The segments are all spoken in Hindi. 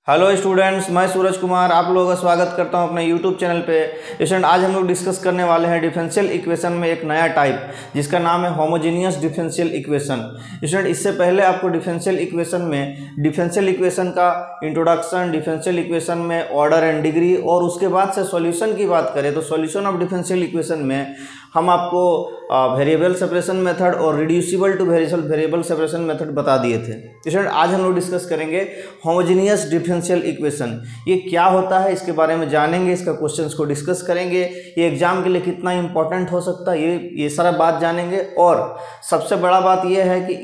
हेलो स्टूडेंट्स, मैं सूरज कुमार आप लोगों का स्वागत करता हूं अपने यूट्यूब चैनल पे। स्टूडेंट, आज हम लोग डिस्कस करने वाले हैं डिफरेंशियल इक्वेशन में एक नया टाइप जिसका नाम है होमोजेनियस डिफरेंशियल इक्वेशन। स्टूडेंट, इससे पहले आपको डिफरेंशियल इक्वेशन का इंट्रोडक्शन, डिफरेंशियल इक्वेशन में ऑर्डर एंड डिग्री, और उसके बाद से सॉल्यूशन की बात करें तो सॉल्यूशन ऑफ डिफरेंशियल इक्वेशन में हम आपको वेरिएबल सेपरेशन मेथड और reducible two variable separation method बता दिए थे। स्टूडेंट, आज हम लोग डिस्कस करेंगे होमोजेनियस डिफरेंशियल इक्वेशन। ये क्या होता है इसके बारे में जानेंगे, इसका क्वेश्चंस को डिस्कस करेंगे, ये एग्जाम के लिए कितना इंपॉर्टेंट हो सकता है ये सारा बात जानेंगे। और सबसे बड़ा बात ये है कि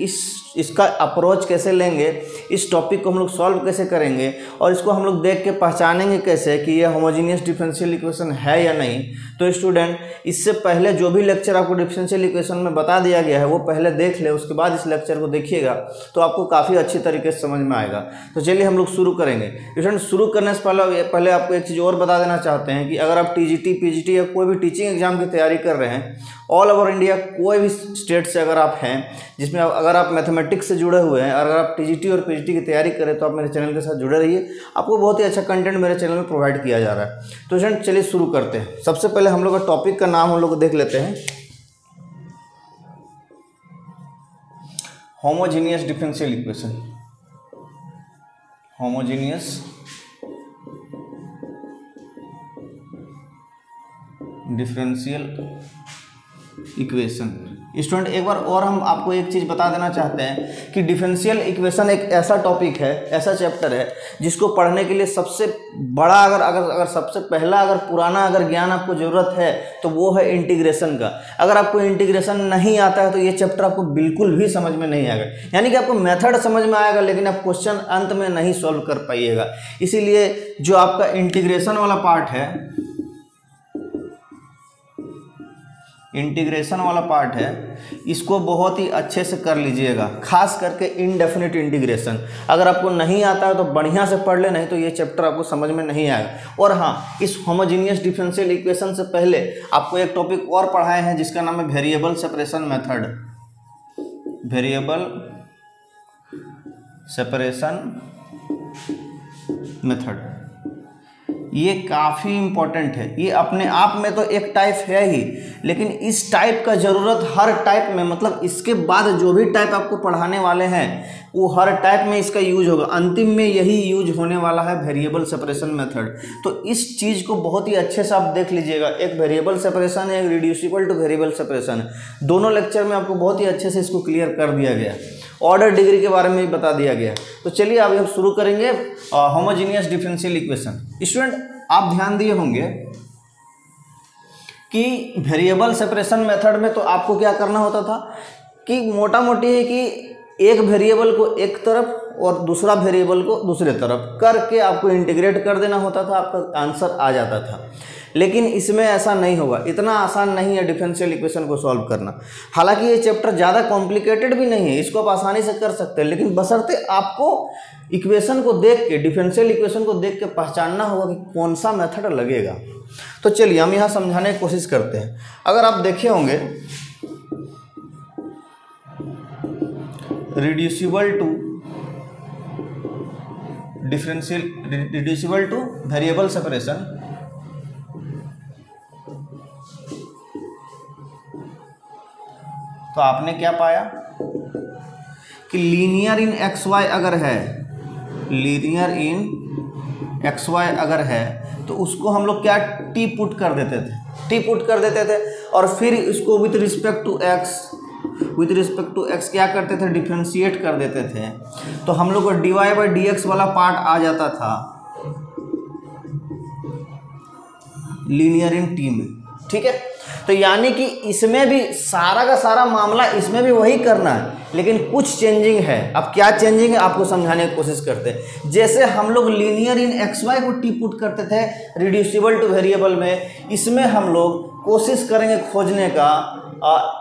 इसका अप्रोच कैसे लेंगे, इस टॉपिक को हम लोग सॉल्व कैसे करेंगे, और इसको हम लोग देख के पहचानेंगे कैसे कि ये होमोजेनियस डिफरेंशियल इक्वेशन है या नहीं। तो स्टूडेंट, इससे पहले जो भी लेक्चर आपको डिफरेंशियल इक्वेशन में बता दिया गया है वो पहले देख ले, उसके बाद इस लेक्चर को देखिएगा तो आपको काफ़ी अच्छी तरीके से समझ में आएगा। तो चलिए हम लोग शुरू करेंगे। स्टूडेंट, शुरू करने से पहले आपको एक चीज़ और बता देना चाहते हैं कि अगर आप टीजीटी, पीजीटी या कोई भी टीचिंग एग्जाम की तैयारी कर रहे हैं, ऑल ओवर इंडिया कोई भी स्टेट से अगर आप हैं, जिसमें अगर आप मैथमेटिक्स से जुड़े हुए हैं, अगर आप टीजीटी और पीजीटी की तैयारी करें तो आप मेरे चैनल के साथ जुड़े रहिए, आपको बहुत ही अच्छा कंटेंट मेरे चैनल में प्रोवाइड किया जा रहा है। तो स्टूडेंट, चलिए शुरू करते हैं। सबसे पहले हम लोग का टॉपिक का नाम हम लोग देख लेते हैं, homogeneous differential equation. Homogeneous differential equation. Student, एक बार और हम आपको एक चीज़ बता देना चाहते हैं कि डिफरेंशियल इक्वेशन एक ऐसा टॉपिक है, ऐसा चैप्टर है जिसको पढ़ने के लिए सबसे बड़ा अगर सबसे पहला पुराना ज्ञान आपको ज़रूरत है तो वो है इंटीग्रेशन का। अगर आपको इंटीग्रेशन नहीं आता है तो ये चैप्टर आपको बिल्कुल भी समझ में नहीं आएगा। यानी कि आपको मेथड समझ में आएगा लेकिन आप क्वेश्चन अंत में नहीं सॉल्व कर पाइएगा। इसीलिए जो आपका इंटीग्रेशन वाला पार्ट है, इंटीग्रेशन वाला पार्ट है, इसको बहुत ही अच्छे से कर लीजिएगा, खास करके इनडेफिनिट इंटीग्रेशन। अगर आपको नहीं आता है तो बढ़िया से पढ़ ले, नहीं तो ये चैप्टर आपको समझ में नहीं आएगा। और हाँ, इस होमोजेनियस डिफरेंशियल इक्वेशन से पहले आपको एक टॉपिक और पढ़ाए हैं जिसका नाम है variable separation method. Variable separation method ये काफ़ी इम्पॉर्टेंट है। ये अपने आप में तो एक टाइप है ही, लेकिन इस टाइप का ज़रूरत हर टाइप में, मतलब इसके बाद जो भी टाइप आपको पढ़ाने वाले हैं वो हर टाइप में इसका यूज होगा। अंतिम में यही यूज होने वाला है, वेरिएबल सेपरेशन मेथड। तो इस चीज़ को बहुत ही अच्छे से आप देख लीजिएगा। एक वेरिएबल सेपरेशन है, एक रिड्यूसिबल टू वेरिएबल सेपरेशन है। दोनों लेक्चर में आपको बहुत ही अच्छे से इसको क्लियर कर दिया गया। ऑर्डर डिग्री के बारे में भी बता दिया गया। तो चलिए अभी हम शुरू करेंगे होमोजेनियस डिफरेंशियल इक्वेशन। स्टूडेंट, आप ध्यान दिए होंगे कि वेरिएबल सेपरेशन मेथड में तो आपको क्या करना होता था कि मोटा मोटी है कि एक वेरिएबल को एक तरफ और दूसरा वेरिएबल को दूसरे तरफ करके आपको इंटीग्रेट कर देना होता था, आपका आंसर आ जाता था। लेकिन इसमें ऐसा नहीं होगा, इतना आसान नहीं है डिफरेंशियल इक्वेशन को सॉल्व करना। हालांकि ये चैप्टर ज़्यादा कॉम्प्लिकेटेड भी नहीं है, इसको आप आसानी से कर सकते हैं, लेकिन बशर्ते आपको इक्वेशन को देख के, डिफरेंशियल इक्वेशन को देख के पहचानना होगा कि कौन सा मेथड लगेगा। तो चलिए हम यहाँ समझाने की कोशिश करते हैं। अगर आप देखे होंगे रिड्यूसिबल टू वेरिएबल सेपरेशन, तो आपने क्या पाया कि लीनियर इन एक्स वाई अगर है, लीनियर इन एक्स वाई अगर है तो उसको हम लोग क्या टी पुट कर देते थे, और फिर इसको विथ रिस्पेक्ट टू एक्स क्या करते थे, डिफरेंशिएट कर देते थे। तो हम लोग को dy बाई डी एक्स वाला पार्ट आ जाता था लीनियर इन टी में। ठीक है, तो यानी कि इसमें भी सारा का सारा मामला इसमें भी वही करना है, लेकिन कुछ चेंजिंग है। अब क्या चेंजिंग है आपको समझाने की कोशिश करते हैं। जैसे हम लोग लीनियर इन एक्स वाई को टी पुट करते थे रिड्यूसिबल टू वेरिएबल में, इसमें हम लोग कोशिश करेंगे खोजने का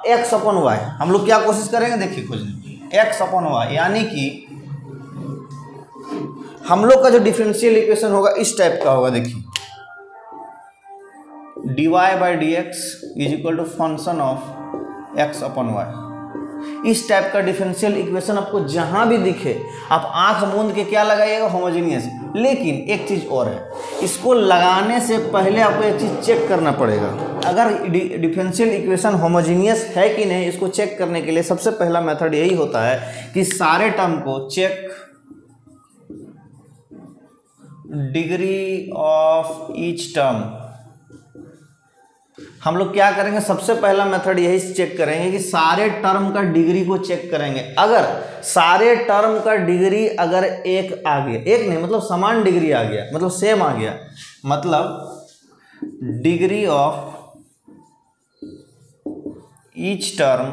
एक्स अपॉन वाई। हम लोग क्या कोशिश करेंगे, देखिए खोजने एक्स अपॉन वाई, यानी कि हम लोग का जो डिफरेंशियल इक्वेशन होगा इस टाइप का होगा। देखिए dy by d x is equal to function of x upon y. इस टाइप का डिफरेंशियल इक्वेशन आपको जहां भी दिखे आप आंख मूंद के क्या लगाइएगा, होमोजेनियस। लेकिन एक चीज और है, इसको लगाने से पहले आपको एक चीज चेक करना पड़ेगा। अगर डिफरेंशियल इक्वेशन होमोजेनियस है कि नहीं, इसको चेक करने के लिए सबसे पहला मेथड यही होता है कि सारे टर्म को check degree of each term. हम लोग क्या करेंगे, सबसे पहला मेथड यही चेक करेंगे कि सारे टर्म का डिग्री को चेक करेंगे। अगर सारे टर्म का डिग्री अगर एक आ गया, एक नहीं मतलब समान डिग्री आ गया, मतलब सेम आ गया, मतलब degree of each term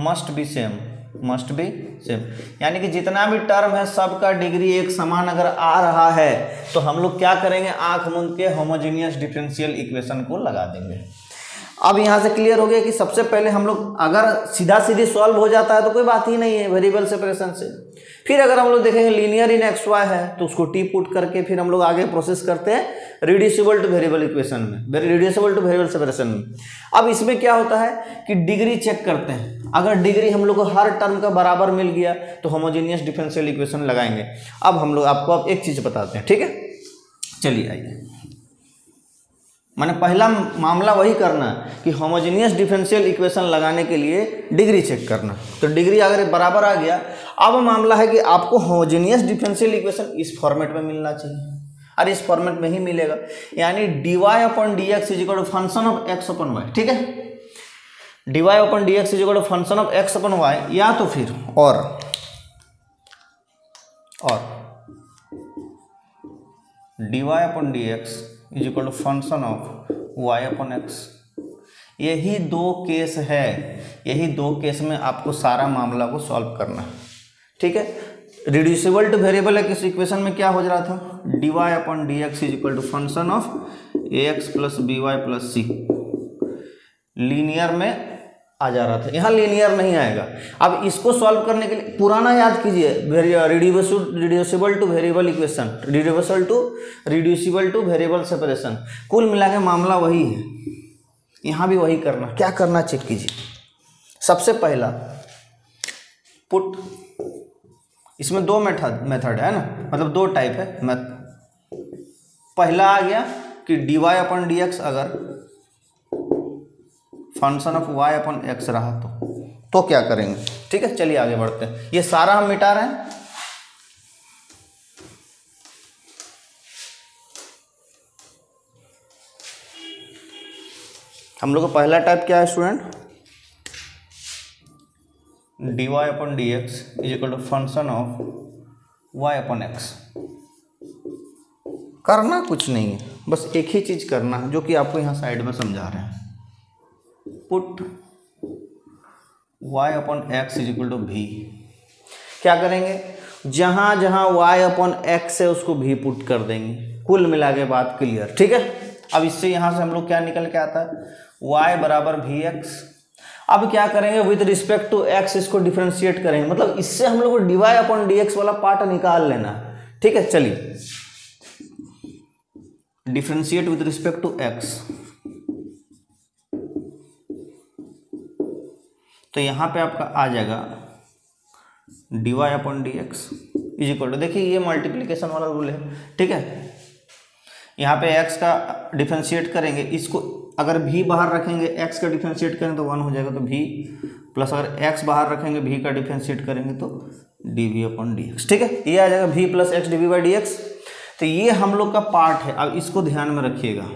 must be same, must be same, यानी कि जितना भी टर्म है सबका डिग्री एक समान अगर आ रहा है तो हम लोग क्या करेंगे, आंख मूंद के होमोजेनियस डिफरेंशियल इक्वेशन को लगा देंगे। अब यहाँ से क्लियर हो गया कि सबसे पहले हम लोग अगर सीधा सीधी सॉल्व हो जाता है तो कोई बात ही नहीं है वेरिएबल सेपरेशन से। फिर अगर हम लोग देखेंगे लीनियर इन एक्स वाई है तो उसको टी पुट करके फिर हम लोग आगे प्रोसेस करते हैं रिड्यूसिबल टू वेरिएबल इक्वेशन में, रिड्यूसिबल टू वेरिएबल सेपरेशन में। अब इसमें क्या होता है कि डिग्री चेक करते हैं, अगर डिग्री हम लोग को हर टर्म का बराबर मिल गया तो होमोजेनियस डिफरेंशियल इक्वेशन लगाएंगे। अब हम लोग आपको अब एक चीज बताते हैं, ठीक है, चलिए आइए। मैंने पहला मामला वही करना कि होमोजेनियस डिफरेंशियल इक्वेशन लगाने के लिए डिग्री चेक करना, तो डिग्री अगर बराबर आ गया, अब मामला है कि आपको होमोजेनियस डिफरेंशियल इक्वेशन इस फॉर्मेट में मिलना चाहिए, और इस फॉर्मेट में ही मिलेगा, यानी dy upon dx is equal to function of x upon y, ठीक है, dy upon dx is equal to function of x upon y, या तो फिर और dy upon dx is equal to function of y upon x। यही दो केस है, यही दो केस में आपको सारा मामला को सॉल्व करना है, ठीक है। रिड्यूसिबल टू वेरिएबल है, किस इक्वेशन में क्या हो जा रहा था, dy upon dx is equal to function of ax plus by plus c, linear में आ जा रहा था, यहाँ लीनियर नहीं आएगा। अब इसको सॉल्व करने के लिए पुराना याद कीजिए, reducible two variable equation, reducible two variable separation, कुल मिला के मामला वही है, यहाँ भी वही करना। क्या करना चेक कीजिए, सबसे पहला पुट, इसमें दो मेथड है ना, मतलब दो टाइप है। पहला आ गया कि dy अपॉन dx अगर function of y upon x रहा तो क्या करेंगे, ठीक है, चलिए आगे बढ़ते हैं। ये सारा हम मिटा रहे हैं, हम लोग का पहला टाइप क्या है student, dy upon dx is equal to function of y upon x। करना कुछ नहीं है, बस एक ही चीज करना है जो कि आपको यहाँ साइड में समझा रहे हैं, put y upon x is equal to v। क्या करेंगे, जहां जहां y अपॉन x है उसको v पुट कर देंगे, कुल मिला के बात क्लियर, ठीक है। अब इससे यहां से हम लोग क्या निकल के आता है, y बराबर vx। अब क्या करेंगे, विद रिस्पेक्ट टू x इसको डिफरेंशिएट करेंगे, मतलब इससे हम लोग को dy अपॉन dx वाला पार्ट निकाल लेना है, ठीक है। चलिए differentiate with respect to x, तो यहाँ पे आपका आ जाएगा dy upon dx is equal to, देखिए ये मल्टीप्लिकेशन वाला रूल है, ठीक है। यहाँ पे x का डिफरेंशिएट करेंगे, इसको अगर v बाहर रखेंगे x का डिफरेंशिएट करेंगे तो 1 हो जाएगा, तो v प्लस अगर x बाहर रखेंगे v का डिफरेंशिएट करेंगे तो dv अपॉन dx, ठीक है। ये आ जाएगा v plus x dv by dx। तो ये हम लोग का पार्ट है, अब इसको ध्यान में रखिएगा।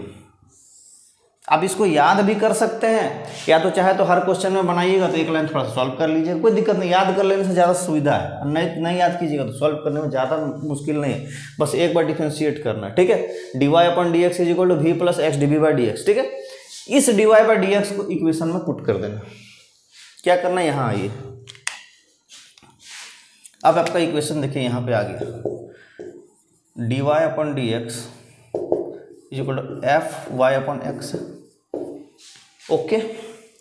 आप इसको याद भी कर सकते हैं, या तो चाहे तो हर क्वेश्चन में बनाइएगा तो एक लाइन थोड़ा सा सॉल्व कर लीजिए, कोई दिक्कत नहीं, याद कर लेने से ज़्यादा सुविधा है। नहीं याद कीजिएगा तो सॉल्व करने में ज़्यादा मुश्किल नहीं है, बस एक बार डिफरेंशिएट करना, ठीक है। dy upon dx is equal to v plus x dv by dx, ठीक है। इस dy बाई dx को इक्वेशन में पुट कर देना। क्या करना है, यहाँ आइए, अब आपका इक्वेशन देखिए यहाँ पे आ गया, dy upon dx is equal to f y upon x. Okay,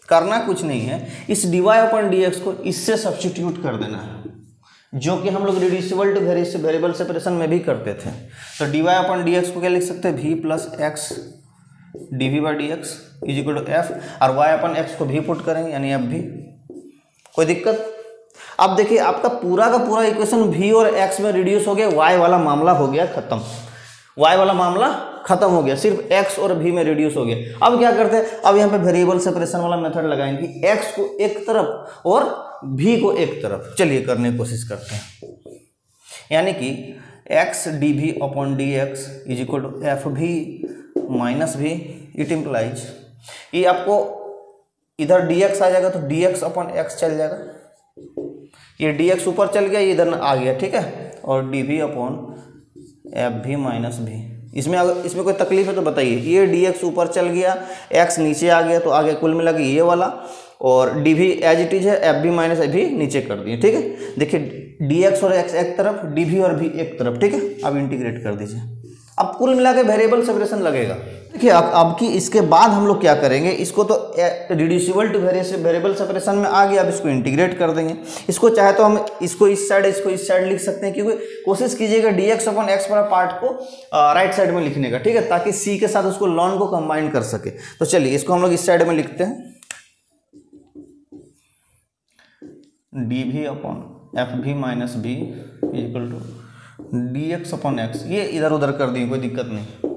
करना कुछ नहीं है, इस dy अपॉन dx को इससे सब्स्टिट्यूट कर देना है, जो कि हम लोग रिड्यूसिबल टू वेरिएबल सेपरेशन में भी करते थे। तो dy अपॉन dx को क्या लिख सकते हैं, v plus x dv by dx is equal to f, और y अपॉन एक्स को भी पुट करेंगे यानी एफ भी, कोई दिक्कत? अब देखिए आपका पूरा का पूरा इक्वेशन v और x में रिड्यूस हो गया, y वाला मामला हो गया खत्म, y वाला मामला खत्म हो गया, सिर्फ x और v में रिड्यूस हो गया। अब क्या करते हैं, अब यहाँ पे वेरिएबल सेपरेशन वाला मेथड लगाएंगे, x को एक तरफ और v को एक तरफ। चलिए करने की कोशिश करते हैं, यानी कि x dv upon dx is equal to f भी माइनस भी। इट इम्प्लाइज ये आपको इधर dx आ जाएगा तो dx अपॉन x चल जाएगा, ये dx ऊपर चल गया, ये इधर आ गया, ठीक है, और dv अपॉन एफ भी माइनस भी। इसमें अगर इसमें कोई तकलीफ है तो बताइए। ये dx ऊपर चल गया, x नीचे आ गया, तो आगे कुल मिला के ये वाला, और dv एज इट इज है, एफ भी माइनस एफ भी नीचे कर दिए, ठीक है। देखिए dx और x एक तरफ, dv और v एक तरफ, ठीक है। अब इंटीग्रेट कर दीजिए, अब कुल मिला के वेरिएबल सेपरेशन लगेगा। देखिए अब की इसके बाद हम लोग क्या करेंगे, इसको तो रिड्यूसिबल टू वेरिएबल सेपरेशन में आ गया, अब इसको इंटीग्रेट कर देंगे। इसको चाहे तो हम इसको इस साइड लिख सकते हैं, क्योंकि कोशिश कीजिएगा dx अपॉन x वाला पार्ट को राइट साइड में लिखने का, ठीक है, ताकि c के साथ उसको लॉन को कंबाइन कर सके। तो चलिए इसको हम लोग इस साइड में लिखते हैं, dv अपॉन एफ भी minus b equal to dx upon x, ये इधर उधर कर दिए, कोई दिक्कत नहीं।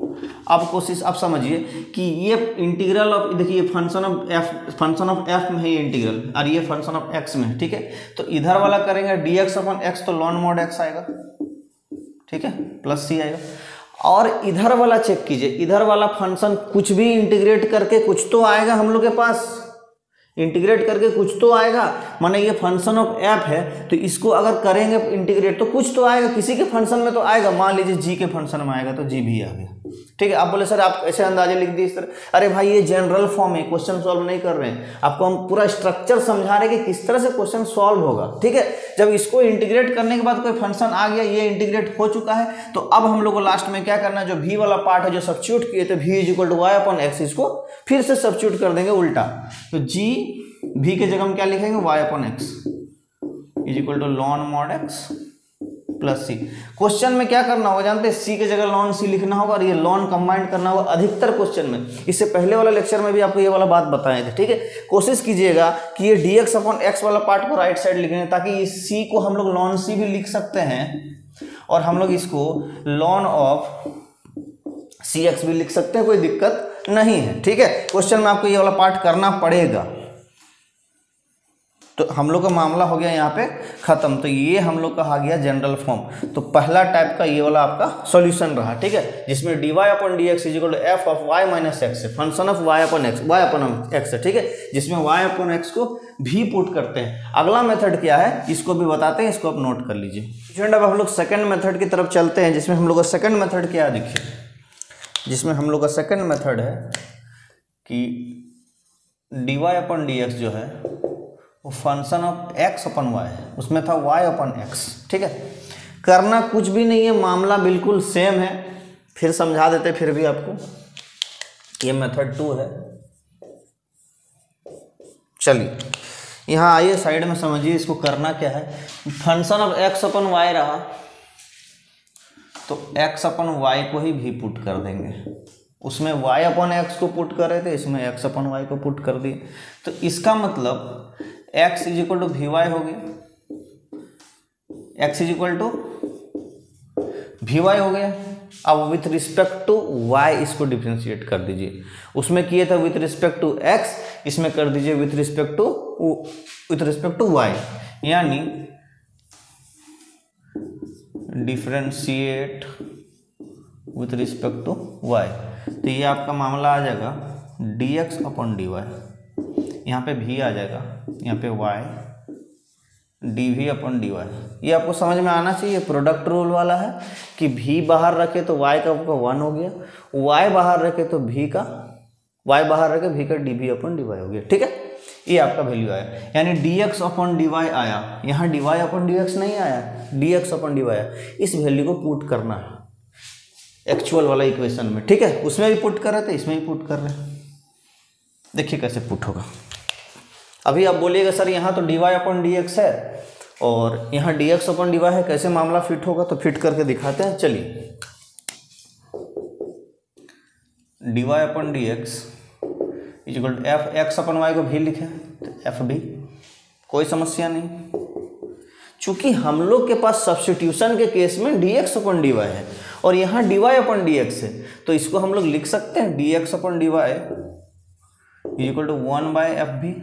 अब कोशिश आप समझिए कि ये इंटीग्रल ऑफ, देखिए फंक्शन ऑफ f में है ये इंटीग्रल, और ये फंक्शन ऑफ x में है, ठीक है। तो इधर वाला करेंगे dx अपॉन x, तो लॉन मॉड x आएगा, ठीक है, प्लस c आएगा। और इधर वाला चेक कीजिए, इधर वाला फंक्शन कुछ भी इंटीग्रेट करके कुछ तो आएगा हम लोग के पास, इंटीग्रेट करके कुछ तो आएगा, माने ये फंक्शन ऑफ f है, तो इसको अगर करेंगे इंटीग्रेट तो कुछ तो आएगा, किसी के फंक्शन में तो आएगा। मान लीजिए g के फंक्शन में आएगा तो g भी आ गया, ठीक है। आप बोले सर आप ऐसे अंदाजे लिख दिए इस तरह, अरे भाई ये जनरल फॉर्म है, क्वेश्चन सॉल्व नहीं कर रहे हैं, आपको हम पूरा स्ट्रक्चर समझा रहे हैं कि किस तरह से क्वेश्चन सॉल्व होगा, ठीक है। जब इसको इंटीग्रेट करने के बाद कोई फंक्शन आ गया, ये इंटीग्रेट हो चुका है, तो अब हम लोग को लास्ट में क्या करना है, जो v वाला पार्ट है जो सब्स्टिट्यूट किए थे, v is equal to y upon x, इसको फिर से सब्स्टिट्यूट कर देंगे उल्टा। तो g v के जगह हम क्या लिखेंगे, y upon x is equal to ln mod x plus c. Question में क्या करना होगा जानते हैं, सी के जगह लॉन सी लिखना होगा, और ये लॉन कंबाइंड करना होगा अधिकतर क्वेश्चन में। इससे पहले वाला लेक्चर में भी आपको ये वाला बात बताए थे, ठीक है। कोशिश कीजिएगा कि ये dx अपॉन एक्स वाला पार्ट को राइट साइड लिखेंगे, ताकि इस सी को हम लोग लॉन सी भी लिख सकते हैं, और हम लोग इसको लॉन ऑफ सी एक्स भी लिख सकते हैं, कोई दिक्कत नहीं है, ठीक है। क्वेश्चन में आपको ये वाला पार्ट करना पड़ेगा। तो हम लोग का मामला हो गया यहाँ पे खत्म। तो ये हम लोग का आ गया जनरल फॉर्म। तो पहला टाइप का ये वाला आपका सॉल्यूशन रहा, ठीक है, जिसमें dy upon d x is equal to f of y minus x है, function of y upon x है, ठीक है, जिसमें y अपॉन एक्स को भी पुट करते हैं। अगला मेथड क्या है इसको भी बताते हैं, इसको आप नोट कर लीजिए स्टूडेंट। अब हम लोग सेकंड मेथड की तरफ चलते हैं, जिसमें हम लोग का सेकंड मेथड क्या है, देखिए, जिसमें हम लोग का सेकंड मेथड है कि dy अपॉन डी एक्स जो है वो function of x upon y है, उसमें था y अपन x, ठीक है। करना कुछ भी नहीं है, मामला बिल्कुल सेम है, फिर समझा देते फिर भी आपको। ये मेथड 2 है। चलिए यहाँ आइए साइड में समझिए इसको करना क्या है। Function of x upon y रहा, तो x अपन y को ही भी पुट कर देंगे, उसमें y अपन x को पुट कर रहे थे, इसमें x अपन y को पुट कर दिए। तो इसका मतलब x is equal to v y हो गया, x is equal to v y हो गया। अब विथ रिस्पेक्ट टू y इसको डिफ्रेंशिएट कर दीजिए, उसमें किए थे विथ रिस्पेक्ट टू x, इसमें कर दीजिए विथ रिस्पेक्ट टू y, यानी differentiate with respect to y। तो ये आपका मामला आ जाएगा dx अपॉन dy, यहाँ पे v आ जाएगा, यहाँ पे y dv अपॉन dy। ये आपको समझ में आना चाहिए, प्रोडक्ट रूल वाला है कि v बाहर रखे तो y का 1 हो गया, y बाहर रखे तो v का dv अपॉन dy हो गया, ठीक है। ये आपका वैल्यू आया, यानी dx अपॉन dy आया, यहाँ dy अपॉन dx नहीं आया, dx अपॉन dy आया। इस वैल्यू को पुट करना है एक्चुअल वाला इक्वेशन में, ठीक है। उसमें भी पुट कर रहे थे, इसमें भी पुट कर रहे हैं। देखिए कैसे पुट होगा। अभी आप बोलिएगा सर यहाँ तो dy अपॉन dx है और यहाँ dx अपॉन dy है, कैसे मामला फिट होगा, तो फिट करके दिखाते हैं। चलिए dy upon dx is equal to f x upon y को भी लिखे तो एफ भी कोई समस्या नहीं। चूंकि हम लोग के पास सब्स्टिट्यूशन के केस में dx अपन dy है और यहाँ dy अपन dx है, तो इसको हम लोग लिख सकते हैं dx upon dy equal to 1/fb।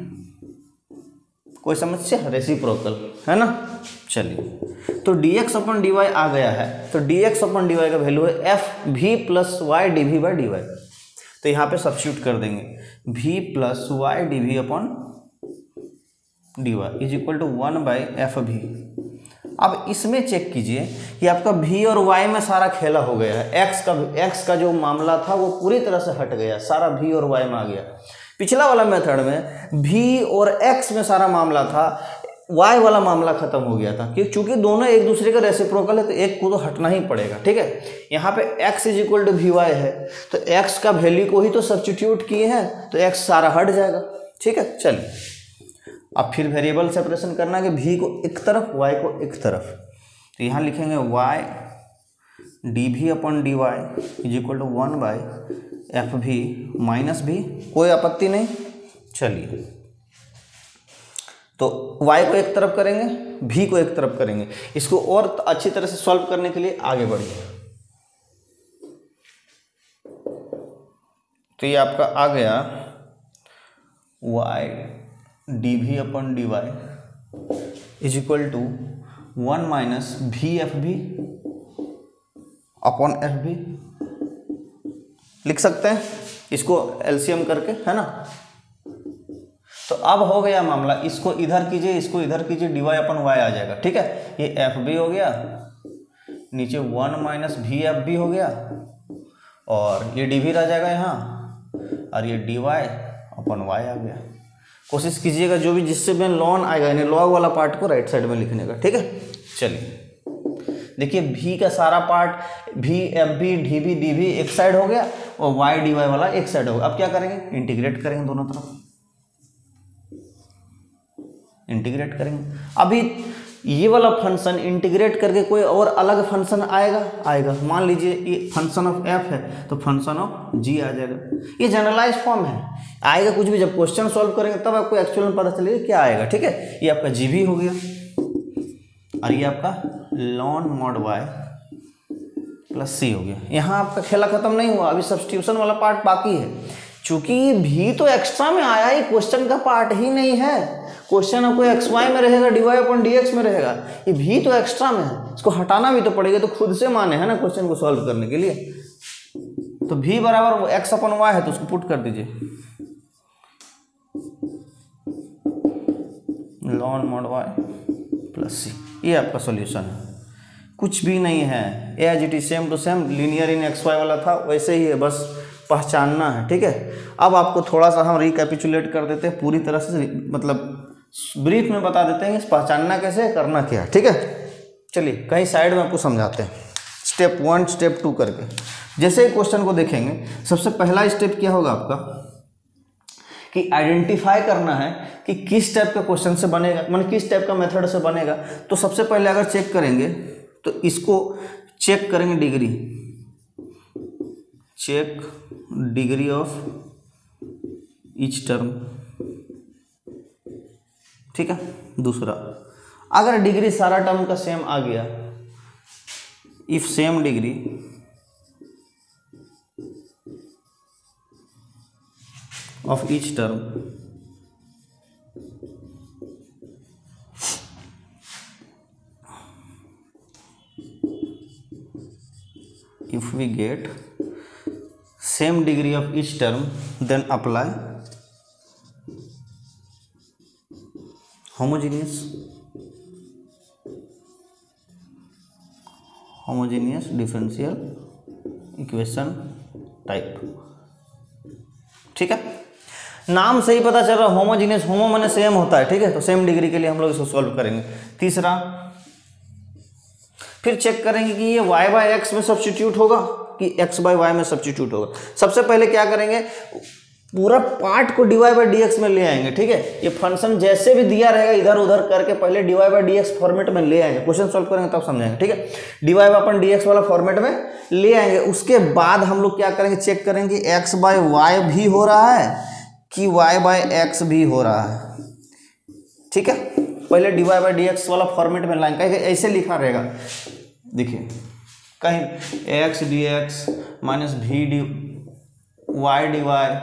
कोई समस्या? रेसिप्रोकल है ना। चलिए, तो dx अपन dy आ गया है, तो dx अपन dy का वैल्यू है एफ भी प्लस वाई dv/dy। तो यहाँ पे सब्स्टिट्यूट कर देंगे v plus y dv upon dy is equal to 1/fv। अब इसमें चेक कीजिए कि आपका v और y में सारा खेला हो गया है। x का जो मामला था वो पूरी तरह से हट गया, सारा v और y में आ गया। पिछला वाला मेथड में v और x में सारा मामला था, y वाला मामला खत्म हो गया था, क्योंकि चूंकि दोनों एक दूसरे का रेसिप्रोकल है तो एक को तो हटना ही पड़ेगा। ठीक है, यहाँ पे x is equal to vy है, तो x का वैल्यू को ही तो सब्स्टिट्यूट किए हैं, तो x सारा हट जाएगा। ठीक है, चलिए अब फिर वेरिएबल सेपरेशन करना है कि v को एक तरफ y को एक तरफ, तो यहाँ लिखेंगे y dv upon dy is equal to 1/fv minus v। कोई आपत्ति नहीं। चलिए, तो y को एक तरफ करेंगे, v को एक तरफ करेंगे। इसको और अच्छी तरह से सॉल्व करने के लिए आगे बढ़िए। तो ये आपका आ गया y dv upon dy is equal to 1 minus vfv upon fv। लिख सकते हैं इसको एलसीएम करके, है ना। तो अब हो गया मामला, इसको इधर कीजिए, इसको इधर कीजिए, dy अपन y आ जाएगा। ठीक है, ये fb हो गया, नीचे 1 माइनस vfb हो गया, और ये dv रह जाएगा यहाँ, और ये dy अपन y आ गया। कोशिश कीजिएगा जो भी जिससे में लॉन आएगा यानी लॉग वाला पार्ट को राइट साइड में लिखने का। ठीक है, चलिए देखिए v का सारा part v fb dv dv एक साइड हो गया और y dy वाला एक साइड हो गया। अब क्या करेंगे? इंटीग्रेट करेंगे, दोनों तरफ इंटीग्रेट करेंगे। अभी ये वाला फंक्शन इंटीग्रेट करके कोई और अलग फंक्शन आएगा। मान लीजिए ये फंक्शन ऑफ f है तो फंक्शन ऑफ g आ जाएगा। ये जनरलाइज फॉर्म है, आएगा कुछ भी, जब क्वेश्चन सॉल्व करेंगे तब आपको एक्चुअल में पता चलेगा क्या आएगा। ठीक है, ये आपका g हो गया और ये आपका ln mod y plus c हो गया। यहाँ आपका खेला खत्म नहीं हुआ, अभी सब्स्टिट्यूशन वाला पार्ट बाकी है। चूंकि ये भी तो एक्स्ट्रा में आया, ये क्वेश्चन का पार्ट ही नहीं है। क्वेश्चन आपको xy में रहेगा, dy अपन dx में रहेगा, ये भी तो एक्स्ट्रा में है, इसको हटाना भी तो पड़ेगा। तो खुद से माने है ना क्वेश्चन को सॉल्व करने के लिए। तो v बराबर x अपन y है, तो उसको पुट कर दीजिए ln mod y plus c। ये आपका सॉल्यूशन है, कुछ भी नहीं है, as it is same to same linear in xy वाला था वैसे ही है, बस पहचानना है। ठीक है, अब आपको थोड़ा सा हम रिकैपिचुलेट कर देते हैं, पूरी तरह से मतलब ब्रीफ में बता देते हैं पहचानना कैसे, करना क्या। ठीक है, चलिए कहीं साइड में आपको समझाते हैं स्टेप 1 स्टेप 2 करके। जैसे क्वेश्चन को देखेंगे, सबसे पहला स्टेप क्या होगा आपका कि आइडेंटिफाई करना है कि किस टाइप का क्वेश्चन से बनेगा, मतलब किस टाइप का मेथड से बनेगा। तो सबसे पहले अगर चेक करेंगे तो इसको चेक करेंगे degree, check degree of each term. ठीक है, दूसरा अगर डिग्री सारा टर्म का सेम आ गया, if same degree of each term if we get same degree of each term then apply homogeneous differential equation type। ठीक है, नाम से ही पता चल रहा है होमोजीनियस, होमो माने सेम होता है। ठीक है, तो सेम डिग्री के लिए हम लोग इसको सॉल्व करेंगे। तीसरा फिर चेक करेंगे कि ये y बाय एक्स में सब्स्टिट्यूट होगा कि x बाय y में सब्स्टिट्यूट होगा। सबसे पहले क्या करेंगे, पूरा पार्ट को dy बाय dx में ले आएंगे। ठीक है, ये फंक्शन जैसे भी दिया रहेगा इधर उधर करके पहले dy बाय dx फॉर्मेट में ले आएंगे, क्वेश्चन सॉल्व करेंगे तब समझाएंगे। ठीक है, dy बाय अपन dx वाला फॉर्मेट में ले आएंगे। उसके बाद हम लोग क्या करेंगे, चेक करेंगे x बाय y भी हो रहा है कि y बाय x भी हो रहा है। ठीक है, पहले dy बाई डी एक्स वाला फॉर्मेट में लाएंगे, कहीं ऐसे लिखा रहेगा, देखिए कहीं एक्स डी एक्स माइनस भी डी वाई डी वाई,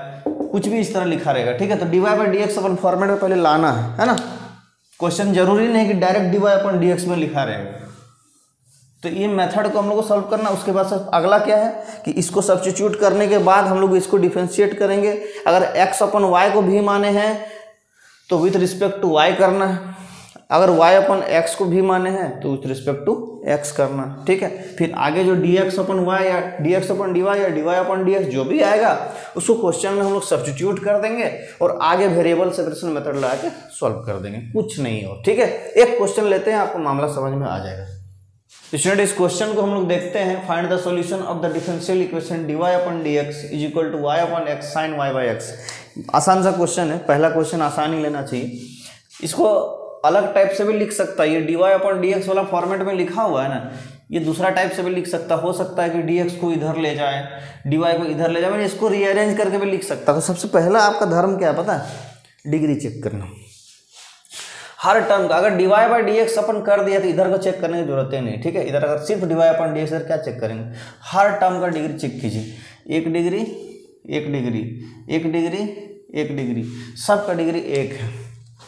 कुछ भी इस तरह लिखा रहेगा, ठीक है। तो dy by d x upon format में पहले लाना है ना। क्वेश्चन जरूरी नहीं कि डायरेक्ट dy अपन डी एक्स में लिखा रहेगा। तो ये मेथड को हम लोग को सॉल्व करना, उसके बाद सब अगला क्या है कि इसको सब्स्टिट्यूट करने के बाद हम लोग इसको डिफरेंशिएट करेंगे। अगर x अपन y को भी माने हैं तो विथ रिस्पेक्ट टू y करना है, अगर y अपन x को भी माने हैं तो विथ रिस्पेक्ट टू x करना है, ठीक है। फिर आगे जो dx अपन y या dx अपन dy या dy अपन dx जो भी आएगा उसको क्वेश्चन में हम लोग सब्स्टिट्यूट कर देंगे और आगे वेरिएबल सेपरेशन मेथड लगा के सॉल्व कर देंगे, कुछ नहीं हो, ठीक है। एक क्वेश्चन लेते हैं, आपको मामला समझ में आ जाएगा। स्टूडेंट इस क्वेश्चन को हम लोग देखते हैं। Find the solution of the differential equation dy upon dx is equal to y upon x sine y by x। आसान सा क्वेश्चन है, पहला क्वेश्चन आसान ही लेना चाहिए। इसको अलग टाइप से भी लिख सकता है, ये dy अपन dx वाला फॉर्मेट में लिखा हुआ है ना, ये दूसरा टाइप से भी लिख सकता, हो सकता है कि dx को इधर ले जाए, dy को इधर ले जाए, मैंने इसको रीअरेंज करके भी लिख सकता। तो सबसे पहला आपका धर्म क्या है पता है? डिग्री चेक करना। हर टर्म का अगर dy बाई डी एक्स अपन कर दिया तो इधर को चेक करने की जरूरत ही नहीं, ठीक है। इधर अगर सिर्फ dy अपन डी एक्स क्या चेक करेंगे, हर टर्म का डिग्री चेक कीजिए, 1 डिग्री 1 डिग्री 1 डिग्री 1 डिग्री, सबका डिग्री 1 है।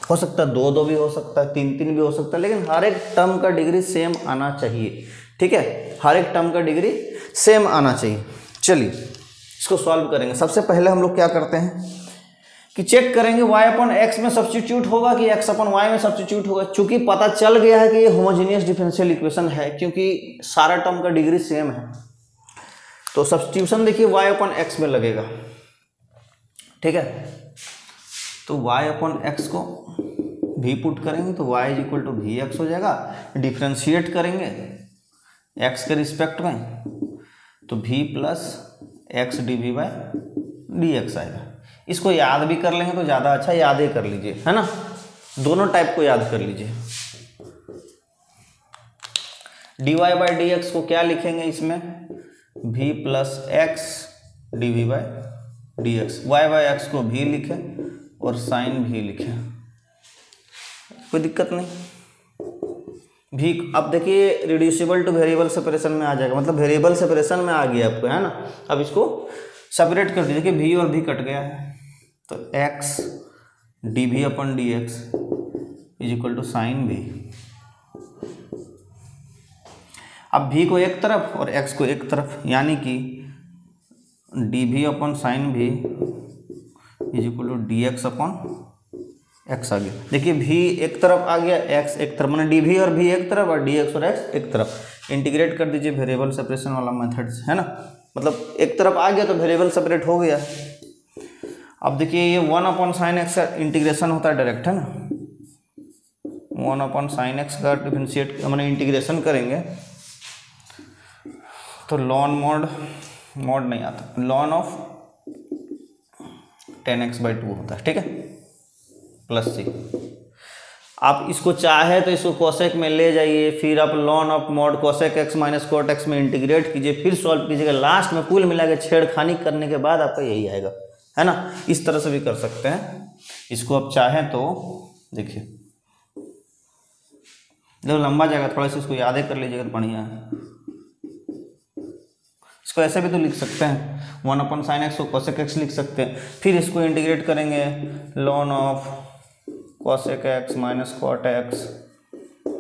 हो सकता है 2 2 भी हो सकता है, 3 3 भी हो सकता है, लेकिन हर एक टर्म का डिग्री सेम आना चाहिए, ठीक है। हर एक टर्म का डिग्री सेम आना चाहिए। चलिए इसको सॉल्व करेंगे। सबसे पहले हम लोग क्या करते हैं कि चेक करेंगे y अपन x में सब्स्टिट्यूट होगा कि x अपन y में सब्स्टिट्यूट होगा। चूंकि पता चल गया है कि ये होमोजेनियस डिफरेंशियल इक्वेशन है क्योंकि सारा टर्म का डिग्री सेम है, तो सब्स्टिट्यूशन देखिए y अपन x में लगेगा, ठीक है। तो y अपन x को v पुट करेंगे तो y is equal to v x हो जाएगा। डिफ्रेंशिएट करेंगे x के रिस्पेक्ट में तो v plus x d v by d x आएगा। इसको याद भी कर लेंगे तो ज़्यादा अच्छा, याद ही कर लीजिए, है ना। दोनों टाइप को याद कर लीजिए। dy बाई डी एक्स को क्या लिखेंगे इसमें, v plus x d v by d x. Y by x को भी लिखें और साइन भी लिखें, कोई दिक्कत नहीं। भी अब देखिए रिड्यूसिबल टू वेरिएबल सेपरेशन में आ जाएगा, मतलब वेरिएबल सेपरेशन में आ गया आपको, है ना। अब इसको सेपरेट कर दीजिए कि v और v कट गया है, तो x d v upon d x is equal to sine v। अब v को एक तरफ और x को एक तरफ, यानी कि d v upon sine v is equal to d x upon x आ गया। देखिए v एक तरफ आ गया, x एक तरफ, मैंने डी वी और v एक तरफ और डी एक्स और x एक तरफ। इंटीग्रेट कर दीजिए वेरिएबल सेपरेशन वाला मेथड से, है ना। मतलब एक तरफ आ गया तो वेरिएबल सेपरेट हो गया। अब देखिए ये 1 अपॉन साइन एक्स का इंटीग्रेशन होता है डायरेक्ट, है ना। 1 अपॉन साइन एक्स का डिफरेंशिएट मैंने इंटीग्रेशन करेंगे तो लॉन मॉड नहीं आता, लॉन ऑफ 10x/2 होता है, ठीक है, प्लस c। आप इसको चाहे तो इसको कोसेक में ले जाइए, फिर आप lawn of mod cosec x minus cot x में इंटीग्रेट कीजिए, फिर सॉल्व कीजिएगा। लास्ट में कुल मिला के छेड़खानी करने के बाद आपका यही आएगा, है ना। इस तरह से भी कर सकते हैं इसको, आप चाहें तो। देखिए जब लंबा जाएगा थोड़ा सा इसको याद कर लीजिएगा तो बढ़िया है। इसको ऐसे भी तो लिख सकते हैं, 1 अपॉन साइन एक्स को कोसेक एक्स लिख सकते हैं, फिर इसको इंटीग्रेट करेंगे ln of cosec x minus cot x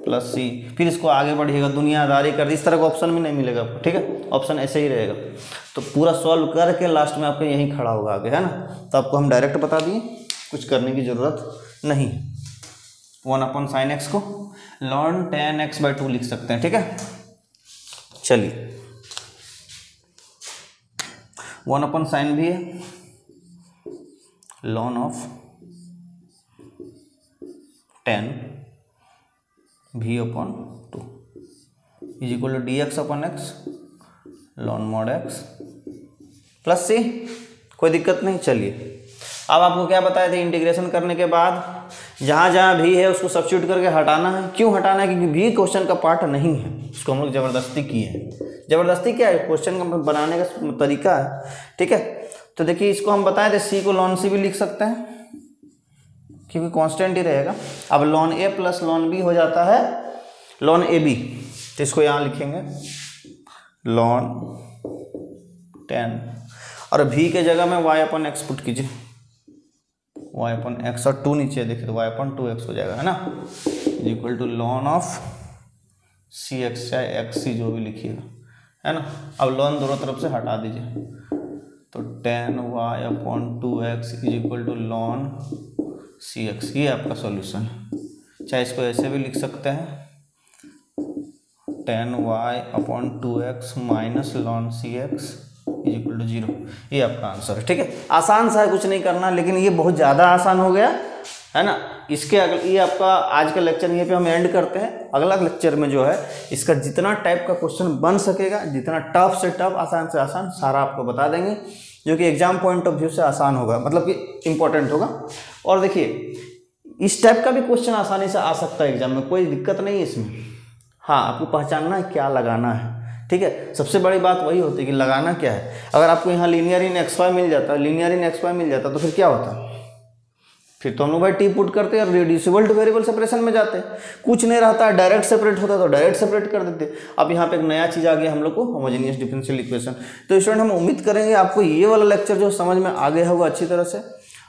plus c, फिर इसको आगे बढ़िएगा, दुनियादारी कर, इस तरह का ऑप्शन भी नहीं मिलेगा आपको, ठीक है। ऑप्शन ऐसे ही रहेगा। तो पूरा सॉल्व करके लास्ट में आपको यहीं खड़ा होगा आगे, है ना। तो आपको हम डायरेक्ट बता दिए, कुछ करने की ज़रूरत नहीं। 1 अपॉन साइन एक्स को लॉन 10x/2 लिख सकते हैं, ठीक है। चलिए 1 अपॉन साइन भी है, ln of 10 v upon 2 is equal to d x upon x ln mod x plus c, कोई दिक्कत नहीं। चलिए अब आपको क्या बताए थे, इंटीग्रेशन करने के बाद जहाँ जहाँ भी है उसको सब्स्टिट्यूट करके हटाना है। क्यों हटाना है? क्योंकि भी क्वेश्चन का पार्ट नहीं है, उसको हम लोग ज़बरदस्ती किए हैं। ज़बरदस्ती क्या है? क्वेश्चन का बनाने का तरीका है, ठीक है। तो देखिए इसको हम बताए थे, सी को लॉन सी भी लिख सकते हैं, क्योंकि कांस्टेंट ही रहेगा। अब ln a plus ln b हो जाता है ln ab, तो इसको यहाँ लिखेंगे ln 10 और v के जगह में y/x पुट कीजिए, y/x और 2 नीचे देखिए तो y/2x हो जाएगा, है ना, equal to ln of cx चाहे xc जो भी लिखिएगा, है ना। अब ln दोनों तरफ से हटा दीजिए तो 10y/2x is equal to ln cx, ये आपका सॉल्यूशन है। चाहे इसको ऐसे भी लिख सकते हैं 10y/2x minus ln cx is equal to 0, ये आपका आंसर है। ठीक है, आसान सा है, कुछ नहीं करना, लेकिन ये बहुत ज़्यादा आसान हो गया, है ना। इसके अगले, ये आपका आज का लेक्चर यहीं पे हम एंड करते हैं। अगला लेक्चर में जो है इसका जितना टाइप का क्वेश्चन बन सकेगा, जितना टफ से टफ, आसान से आसान, सारा आपको बता देंगे, जो कि एग्जाम पॉइंट ऑफ व्यू से आसान होगा, मतलब कि इम्पोर्टेंट होगा। और देखिए इस टाइप का भी क्वेश्चन आसानी से आ सकता है एग्जाम में, कोई दिक्कत नहीं है इसमें। हाँ, आपको पहचानना है क्या लगाना है, ठीक है। सबसे बड़ी बात वही होती है कि लगाना क्या है। अगर आपको यहाँ लीनियर इन एक्स वाई मिल जाता, लीनियर इन एक्स वाई मिल जाता तो फिर क्या होता, फिर तो हम लोग भाई टी पुट करते और रिड्यूसिबल टू वेरिएबल सेपरेशन में जाते। कुछ नहीं रहता, डायरेक्ट सेपरेट होता तो डायरेक्ट सेपरेट कर देते। अब यहाँ पे एक नया चीज़ आ गया हम लोग को, होमोजेनियस डिफरेंशियल इक्वेशन। तो स्टूडेंट हम उम्मीद करेंगे आपको ये वाला लेक्चर जो समझ में आ गया होगा अच्छी तरह से।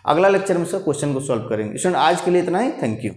अगला लेक्चर में से क्वेश्चन को सॉल्व करेंगे। स्टूडेंट आज के लिए इतना ही, थैंक यू।